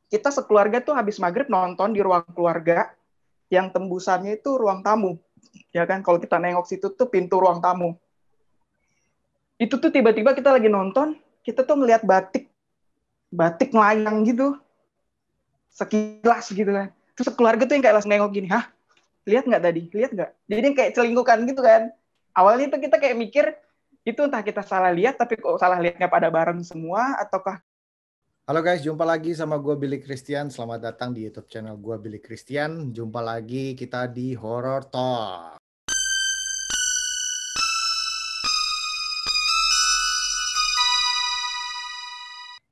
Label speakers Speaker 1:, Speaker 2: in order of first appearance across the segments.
Speaker 1: kita sekeluarga tuh habis maghrib nonton di ruang keluarga yang tembusannya itu ruang tamu. Ya kan, kalau kita nengok situ tuh pintu ruang tamu. Itu tuh tiba-tiba kita lagi nonton, kita tuh ngeliat batik melayang gitu, sekilas gitu kan. Terus sekeluarga tuh yang kayak langsung nengok gini, hah? Lihat nggak tadi? Lihat nggak? Jadi kayak celingkukan gitu kan. Awalnya tuh kita kayak mikir, itu entah kita salah lihat, tapi kok salah lihatnya pada bareng semua, ataukah...
Speaker 2: Halo guys, jumpa lagi sama gue Billy Christian. Selamat datang di YouTube channel gue Billy Christian. Jumpa lagi kita di Horror Talk.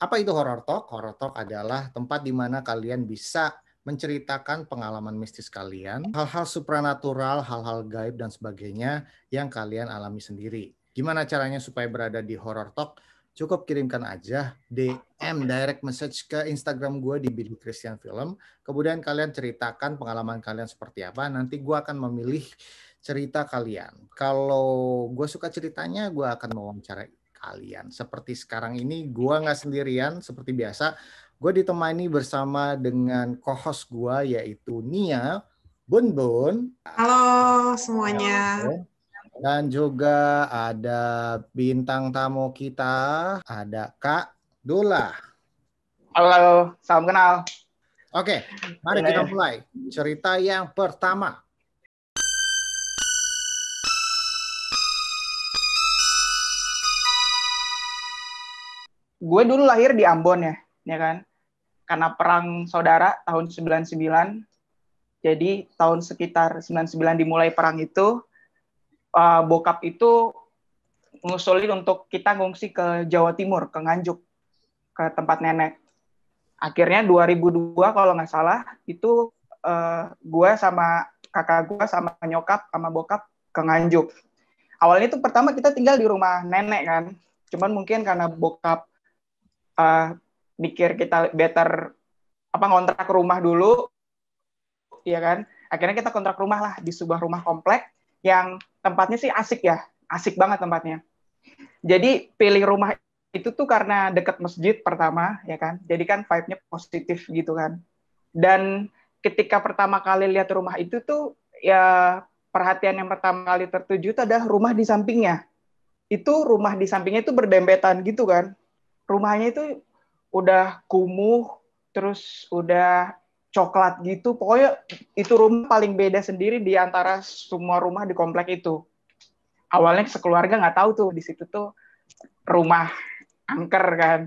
Speaker 2: Apa itu Horror Talk? Horror Talk adalah tempat di mana kalian bisa menceritakan pengalaman mistis kalian, hal-hal supranatural, hal-hal gaib dan sebagainya yang kalian alami sendiri. Gimana caranya supaya berada di Horror Talk? Cukup kirimkan aja DM direct message ke Instagram gue di Billy Christian Film. Kemudian kalian ceritakan pengalaman kalian seperti apa. Nanti gue akan memilih cerita kalian. Kalau gue suka ceritanya, gue akan mewawancarai kalian. Seperti sekarang ini gue nggak sendirian seperti biasa. Gue ditemani bersama dengan co-host gue yaitu Nia, Bun Bun.
Speaker 3: Halo semuanya.
Speaker 2: Dan juga ada bintang tamu kita, ada Kak Dula.
Speaker 1: Halo, salam kenal.
Speaker 2: Oke, mari kita mulai. Cerita yang pertama.
Speaker 1: Gue dulu lahir di Ambon ya kan? Karena perang saudara tahun 99. Jadi tahun sekitar 99 dimulai perang itu, bokap itu ngusulin untuk kita ngungsi ke Jawa Timur, ke Nganjuk, ke tempat nenek. Akhirnya 2002 kalau nggak salah, itu gue sama kakak gue sama nyokap sama bokap ke Nganjuk. Awalnya itu pertama kita tinggal di rumah nenek kan. Cuman mungkin karena bokap mikir kita better ngontrak rumah dulu, ya kan. Akhirnya kita kontrak rumah lah di sebuah rumah komplek yang tempatnya sih asik banget tempatnya. Jadi pilih rumah itu tuh karena dekat masjid pertama, ya kan. Jadi kan vibe-nya positif gitu kan. Dan ketika pertama kali lihat rumah itu tuh, ya perhatian yang pertama kali tertuju itu adalah rumah di sampingnya. Itu rumah di sampingnya itu berdempetan gitu kan. Rumahnya itu udah kumuh, terus udah coklat gitu. Pokoknya itu rumah paling beda sendiri di antara semua rumah di komplek itu. Awalnya sekeluarga nggak tahu tuh di situ tuh rumah angker kan.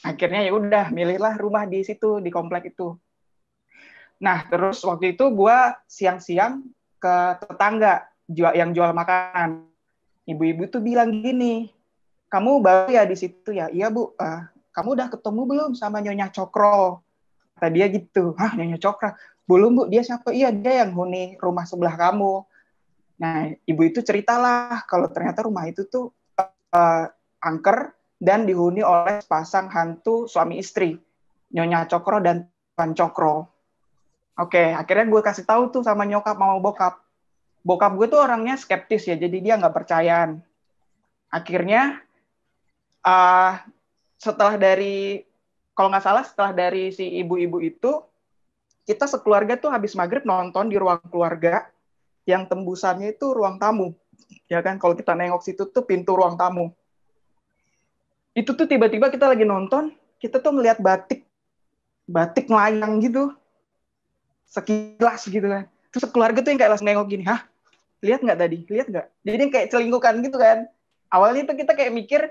Speaker 1: Akhirnya ya udah milihlah rumah di situ di komplek itu. Nah terus waktu itu gue siang-siang ke tetangga yang jual makanan. Ibu-ibu tuh bilang gini, kamu baru ya di situ ya? Iya bu. Kamu udah ketemu belum sama Nyonya Cokro? Kata dia gitu. Hah, Nyonya Cokro? Belum bu, dia siapa? Iya, dia yang huni rumah sebelah kamu. Nah, ibu itu ceritalah kalau ternyata rumah itu tuh angker dan dihuni oleh sepasang hantu suami istri, Nyonya Cokro dan Tuan Cokro. Oke, akhirnya gue kasih tahu tuh sama nyokap mau bokap. Bokap gue tuh orangnya skeptis ya, jadi dia nggak percayaan. Akhirnya setelah dari si ibu-ibu itu, kita sekeluarga tuh habis maghrib nonton di ruang keluarga yang tembusannya itu ruang tamu. Ya kan, kalau kita nengok situ tuh pintu ruang tamu. Itu tuh tiba-tiba kita lagi nonton, kita tuh ngeliat batik melayang gitu, sekilas gitu kan. Terus sekeluarga tuh yang kayak langsung nengok gini, hah? Lihat nggak tadi? Lihat nggak? Jadi kayak celingkukan gitu kan. Awalnya tuh kita kayak mikir,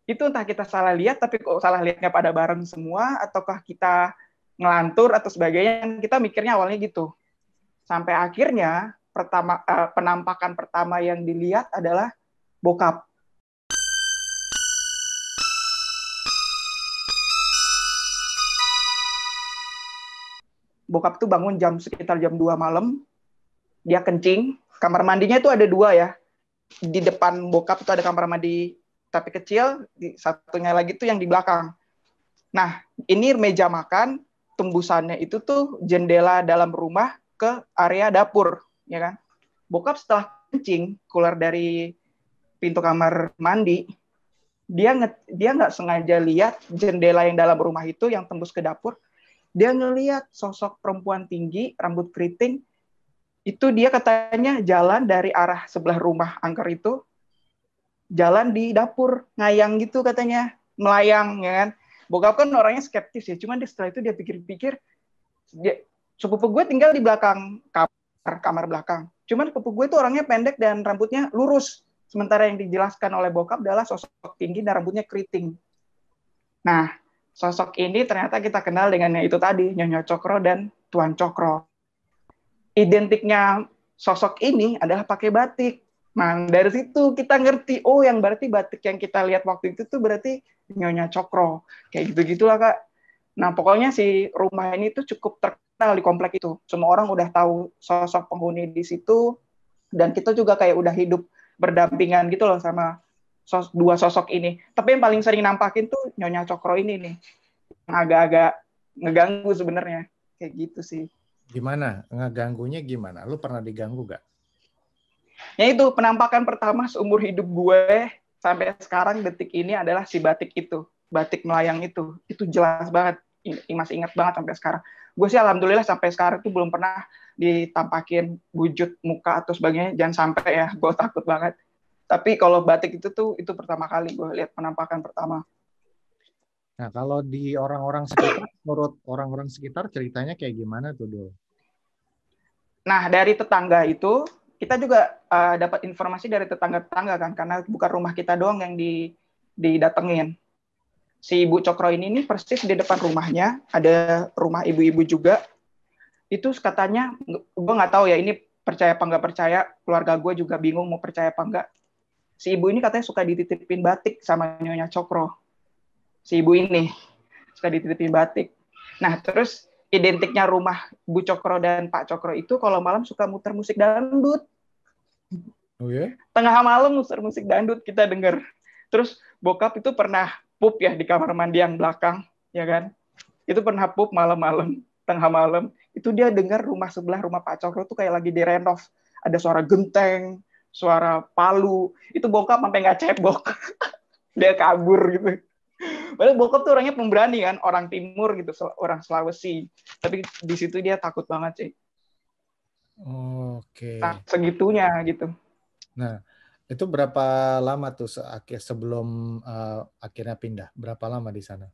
Speaker 1: itu entah kita salah lihat, tapi kok salah lihatnya pada bareng semua, ataukah kita ngelantur atau sebagainya, kita mikirnya awalnya gitu. Sampai akhirnya penampakan pertama yang dilihat adalah bokap. Bokap tuh bangun sekitar jam 2 malam, dia kencing, kamar mandinya tuh ada 2 ya. Di depan bokap itu ada kamar mandi tapi kecil, satunya lagi tuh yang di belakang. Nah, ini meja makan, tembusannya itu tuh jendela dalam rumah ke area dapur, ya kan. Bokap setelah kencing keluar dari pintu kamar mandi, dia nggak sengaja lihat jendela yang dalam rumah itu yang tembus ke dapur, Dia ngelihat sosok perempuan tinggi, rambut keriting, itu dia katanya jalan dari arah sebelah rumah angker itu, jalan di dapur, ngayang gitu katanya, melayang, ya kan. Bokap kan orangnya skeptis ya, cuman setelah itu dia pikir-pikir, sepupu gue tinggal di belakang kamar belakang. Cuman sepupu gue itu orangnya pendek dan rambutnya lurus. Sementara yang dijelaskan oleh bokap adalah sosok tinggi dan rambutnya keriting. Nah, sosok ini ternyata kita kenal dengan yang itu tadi, Nyonya Cokro dan Tuan Cokro. Identiknya sosok ini adalah pakai batik. Nah, dari situ kita ngerti, oh yang berarti batik yang kita lihat waktu itu tuh berarti Nyonya Cokro. Kayak gitu-gitulah, Kak. Nah, pokoknya si rumah ini tuh cukup terkenal di komplek itu. Semua orang udah tahu sosok penghuni di situ, dan kita juga kayak udah hidup berdampingan gitu loh sama dua sosok ini. Tapi yang paling sering nampakin tuh Nyonya Cokro ini nih, yang agak-agak ngeganggu sebenarnya. Kayak gitu sih.
Speaker 2: Gimana? Ngeganggunya gimana? Lu pernah diganggu gak?
Speaker 1: Ya itu, penampakan pertama seumur hidup gue sampai sekarang detik ini adalah si batik itu. Batik melayang itu. Itu jelas banget. Masih ingat banget sampai sekarang. Gue sih alhamdulillah sampai sekarang tuh belum pernah ditampakin wujud muka atau sebagainya. Jangan sampai ya, gue takut banget. Tapi kalau batik itu tuh, itu pertama kali gue lihat penampakan pertama.
Speaker 2: Nah, kalau di orang-orang sekitar, menurut orang-orang sekitar ceritanya kayak gimana tuh, Dul?
Speaker 1: Nah, dari tetangga itu, kita juga dapat informasi dari tetangga-tetangga kan, karena bukan rumah kita doang yang didatengin. Si Ibu Cokro ini nih persis di depan rumahnya, ada rumah ibu-ibu juga. Itu katanya, gue nggak tahu ya, ini percaya apa nggak percaya, keluarga gue juga bingung mau percaya apa nggak. Si ibu ini katanya suka dititipin batik sama Nyonya Cokro. Si ibu ini suka dititipin batik. Nah, terus identiknya rumah Bu Cokro dan Pak Cokro itu kalau malam suka muter musik dangdut.
Speaker 2: Oh ya?
Speaker 1: Tengah malam muter musik dangdut kita denger. Terus bokap itu pernah pup ya di kamar mandi yang belakang, ya kan? Itu pernah pup malam-malam, tengah malam. Itu dia dengar rumah sebelah rumah Pak Cokro tuh kayak lagi direnov. Ada suara genteng, suara palu. Itu bokap sampai nggak cebok. Dia kabur gitu. Padahal bokap tuh orangnya pemberani kan, orang timur gitu, orang Sulawesi. Tapi di situ dia takut banget sih.
Speaker 2: Oke.
Speaker 1: Nah, segitunya gitu.
Speaker 2: Nah, itu berapa lama tuh sebelum akhirnya pindah? Berapa lama di sana?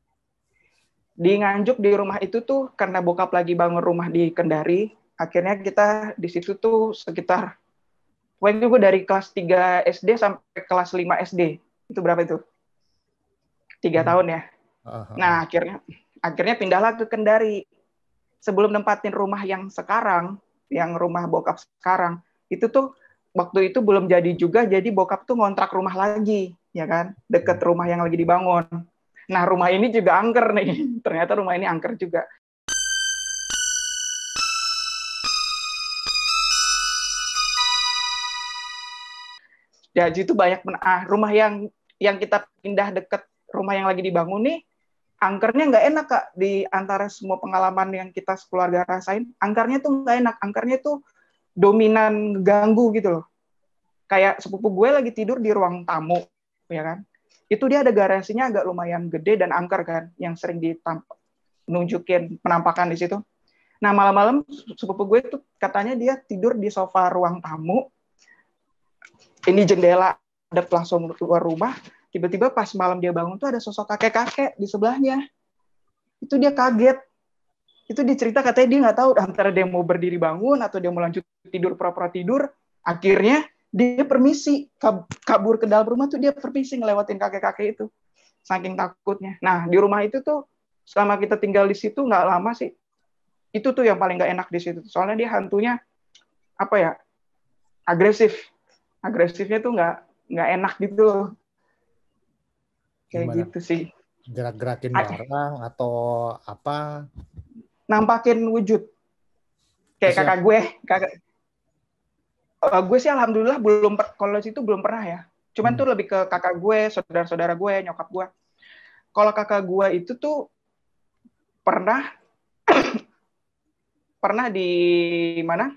Speaker 1: Di Nganjuk di rumah itu tuh karena bokap lagi bangun rumah di Kendari, akhirnya kita di situ tuh sekitar waktu itu dari kelas 3 SD sampai kelas 5 SD. Itu berapa itu? 3 tahun ya. Nah, akhirnya pindahlah ke Kendari. Sebelum nempatin rumah yang sekarang, yang rumah bokap sekarang, itu tuh waktu itu belum jadi juga, jadi bokap tuh ngontrak rumah lagi, ya kan? Deket rumah yang lagi dibangun. Nah, rumah ini juga angker nih. Ternyata rumah ini angker juga. Ya, itu banyak rumah yang kita pindah deket rumah yang lagi dibangun nih, angkernya nggak enak, Kak. Di antara semua pengalaman yang kita sekeluarga rasain, angkernya tuh nggak enak. Angkernya tuh dominan ganggu gitu loh. Kayak sepupu gue lagi tidur di ruang tamu, ya kan? Itu dia ada garasinya agak lumayan gede dan angker kan, yang sering nunjukin penampakan di situ. Nah, malam-malam sepupu gue tuh katanya dia tidur di sofa ruang tamu. Ini jendela ada langsung keluar rumah. Tiba-tiba pas malam dia bangun tuh ada sosok kakek-kakek di sebelahnya. Itu dia kaget. Itu dicerita katanya dia nggak tahu antara dia mau berdiri bangun atau dia mau lanjut tidur pura-pura tidur. Akhirnya dia permisi kabur ke dalam rumah tuh, dia permisi ngelewatin kakek-kakek itu. Saking takutnya. Nah, di rumah itu tuh selama kita tinggal di situ nggak lama sih. Itu tuh yang paling nggak enak di situ. Soalnya dia hantunya apa ya? Agresif. Agresifnya tuh nggak enak gitu loh. Kayak
Speaker 2: Gimana?
Speaker 1: gitu sih.
Speaker 2: Gerak-gerakin barang atau apa?
Speaker 1: Nampakin wujud. Kayak kakak gue. Gue sih alhamdulillah belum, kalau situ belum pernah ya. Cuman tuh lebih ke kakak gue, saudara-saudara gue, nyokap gue. Kalau kakak gue itu tuh pernah di mana?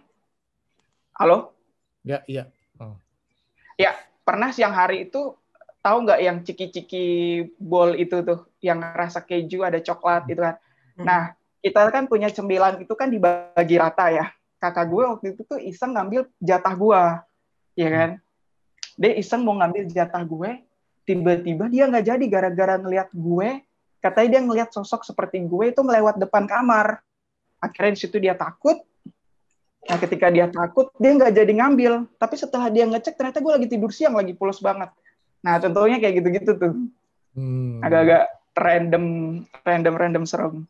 Speaker 1: Halo?
Speaker 2: Ya, iya.
Speaker 1: Ya, pernah siang hari itu, tahu nggak yang ciki-ciki bol itu tuh, yang rasa keju ada coklat gitu kan. Nah, kita kan punya cemilan itu kan dibagi rata ya. Kakak gue waktu itu tuh iseng ngambil jatah gue, ya kan? Dia iseng mau ngambil jatah gue, tiba-tiba dia nggak jadi gara-gara ngelihat gue, katanya dia ngelihat sosok seperti gue itu ngelewat depan kamar. Akhirnya di situ dia takut. Nah, ketika dia takut, dia nggak jadi ngambil. Tapi setelah dia ngecek, ternyata gue lagi tidur siang, lagi pulas banget. Nah, contohnya kayak gitu-gitu tuh. Agak-agak random serem.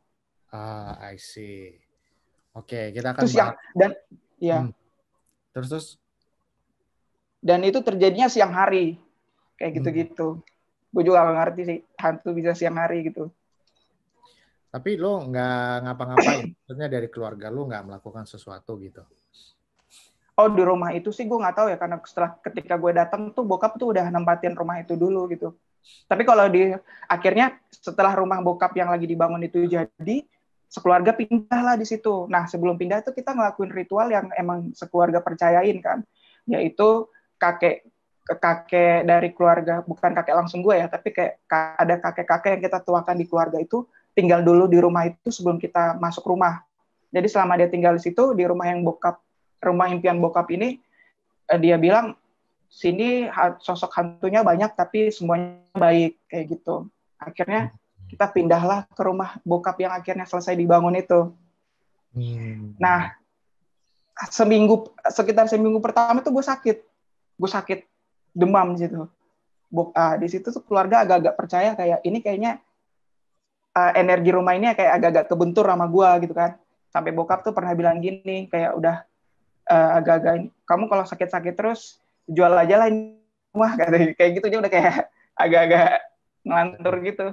Speaker 2: I see. Oke, kita akan
Speaker 1: Terus yang dan ya.
Speaker 2: Terus.
Speaker 1: Dan itu terjadinya siang hari, kayak gitu-gitu. Gue juga gak ngerti sih hantu bisa siang hari gitu.
Speaker 2: Tapi lo nggak ngapa-ngapain, maksudnya dari keluarga lo nggak melakukan sesuatu gitu?
Speaker 1: Oh, di rumah itu sih gue nggak tahu ya, karena ketika gue datang tuh bokap tuh udah nempatin rumah itu dulu gitu. Tapi kalau akhirnya setelah rumah bokap yang lagi dibangun itu jadi, sekeluarga pindah lah di situ. Nah, sebelum pindah tuh kita ngelakuin ritual yang emang sekeluarga percayain kan, yaitu kakek dari keluarga, bukan kakek langsung gue ya, tapi kayak ada kakek-kakek yang kita tuakan di keluarga itu tinggal dulu di rumah itu sebelum kita masuk rumah. Jadi selama dia tinggal di situ, di rumah impian bokap ini, dia bilang sini sosok hantunya banyak tapi semuanya baik, kayak gitu. Akhirnya kita pindahlah ke rumah bokap yang akhirnya selesai dibangun itu. Nah, sekitar seminggu pertama itu gue sakit demam gitu. Di situ tuh keluarga agak-agak percaya kayak ini kayaknya energi rumah ini kayak agak-agak kebentur sama gue gitu kan. Sampai bokap tuh pernah bilang gini, kayak udah agak-agak, kamu kalau sakit-sakit terus jual aja lah ini rumah, kayak gitu. Dia udah kayak agak-agak ngelantur gitu.